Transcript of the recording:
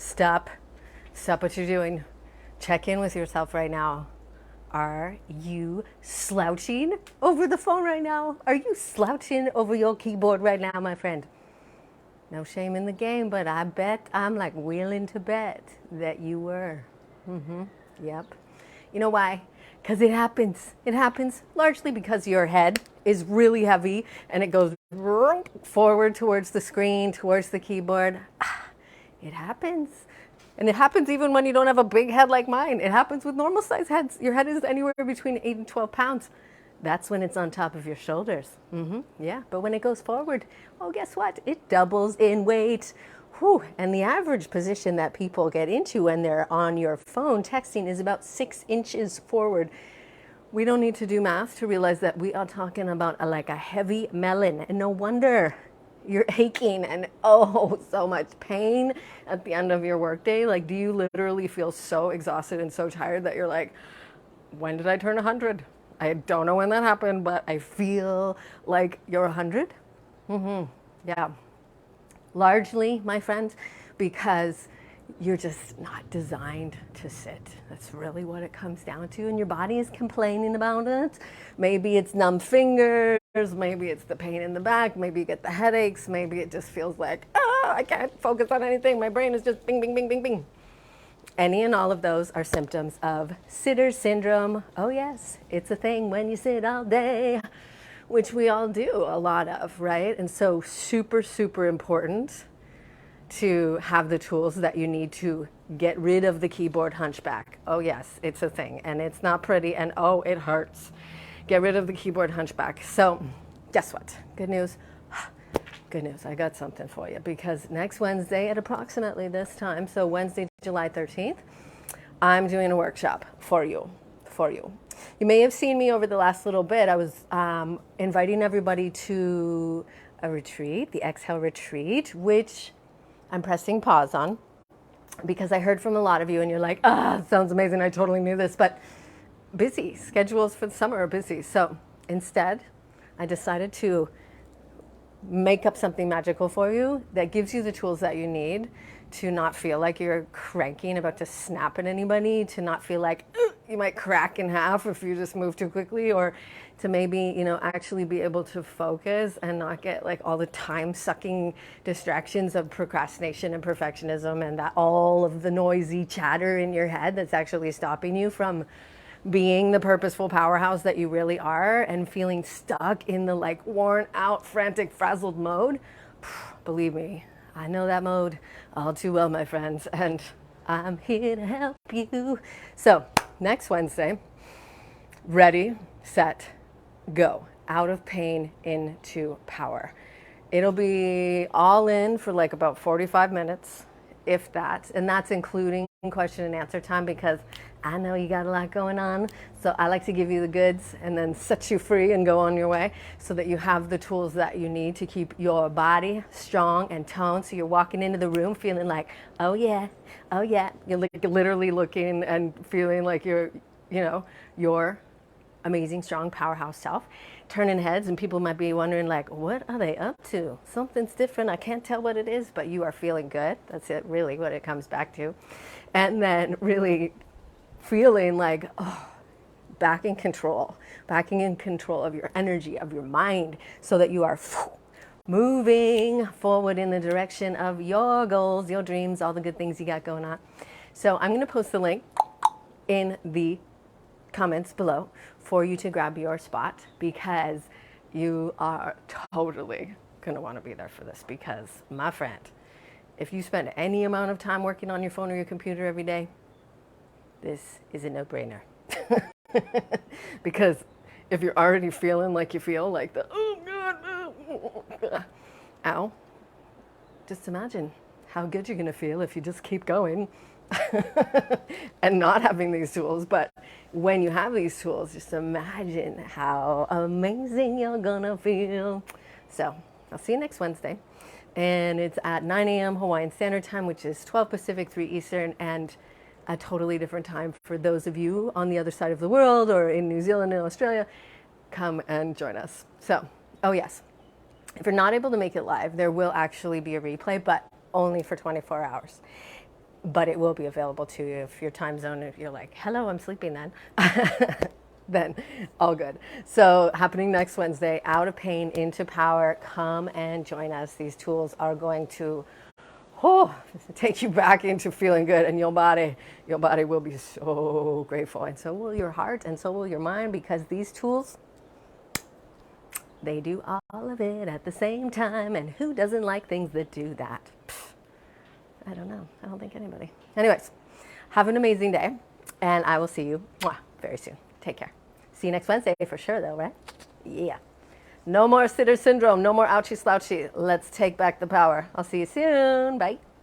Stop what you're doing. Check in with yourself right now. Are you slouching over the phone right now? Are you slouching over your keyboard right now, my friend? No shame in the game, but I bet I'm like willing to bet that you were. Yep. You know why? Because it happens. It happens largely because your head is really heavy and it goes forward towards the screen, towards the keyboard. It happens. And it happens even when you don't have a big head like mine. It happens with normal size heads. Your head is anywhere between 8 and 12 pounds. That's when it's on top of your shoulders. Yeah, but when it goes forward, oh, guess what? It doubles in weight. Whew. And the average position that people get into when they're on your phone texting is about 6 inches forward. We don't need to do math to realize that we are talking about like a heavy melon. And no wonder you're aching and oh, so much pain at the end of your workday. Like, do you literally feel so exhausted and so tired that you're like, when did I turn 100? I don't know when that happened, but I feel like you're 100. Yeah. Largely, my friend, because you're just not designed to sit. That's really what it comes down to. And your body is complaining about it. Maybe it's numb fingers. Maybe it's the pain in the back. Maybe you get the headaches. Maybe it just feels like, I can't focus on anything. My brain is just bing, bing, bing, bing, bing. Any and all of those are symptoms of sitter syndrome. Oh yes, it's a thing when you sit all day, which we all do a lot of, right? And so super, super important to have the tools that you need to get rid of the keyboard hunchback. Oh yes, it's a thing and it's not pretty and oh, it hurts. Get rid of the keyboard hunchback. So guess what? Good news. Good news, I got something for you because next Wednesday at approximately this time, so Wednesday, July 13th, I'm doing a workshop for you. You may have seen me over the last little bit. I was inviting everybody to a retreat, the Exhale Retreat, which I'm pressing pause on because I heard from a lot of you and you're like, sounds amazing, I totally knew this, but busy. Schedules for the summer are busy. So instead, I decided to make up something magical for you that gives you the tools that you need to not feel like you're cranking about to snap at anybody, to not feel like you might crack in half if you just move too quickly, or to maybe, actually be able to focus and not get like all the time sucking distractions of procrastination and perfectionism and that all of the noisy chatter in your head that's actually stopping you from being the purposeful powerhouse that you really are and feeling stuck in the like worn out, frantic, frazzled mode. Believe me, I know that mode all too well, my friends, and I'm here to help you. So next Wednesday, ready, set, go. Out of pain into power. It'll be all in for like about 45 minutes, if that, and that's including question and answer time because I know you got a lot going on. So I like to give you the goods and then set you free and go on your way so that you have the tools that you need to keep your body strong and toned. So you're walking into the room feeling like, oh yeah. You're literally looking and feeling like you're, your amazing, strong, powerhouse self. Turning heads and people might be wondering like, what are they up to? Something's different. I can't tell what it is, but you are feeling good. That's it, really what it comes back to. And then really feeling like, backing in control of your energy, of your mind, so that you are moving forward in the direction of your goals, your dreams, all the good things you got going on. So I'm going to post the link in the comments below for you to grab your spot because you are totally going to want to be there for this because, my friend, if you spend any amount of time working on your phone or your computer every day, this is a no-brainer. Because if you're already feeling like you feel like the, ow, just imagine how good you're going to feel if you just keep going and not having these tools. But when you have these tools, just imagine how amazing you're going to feel. So I'll see you next Wednesday. And it's at 9 a.m. Hawaiian Standard Time, which is 12 Pacific, 3 Eastern, and a totally different time for those of you on the other side of the world or in New Zealand and Australia. Come and join us. So, oh yes, if you're not able to make it live, there will actually be a replay, but only for 24 hours. but it will be available to you if your time zone, if you're like, hello, I'm sleeping then. Then all good. So happening next Wednesday, out of pain into power. Come and join us. These tools are going to take you back into feeling good, and your body will be so grateful, and so will your heart, and so will your mind, because these tools, they do all of it at the same time. And who doesn't like things that do that? I don't know. I don't think anybody. Anyways, have an amazing day, and I will see you very soon. Take care. See you next Wednesday for sure, though, right? Yeah. No more sitter syndrome. No more ouchie slouchy. Let's take back the power. I'll see you soon. Bye.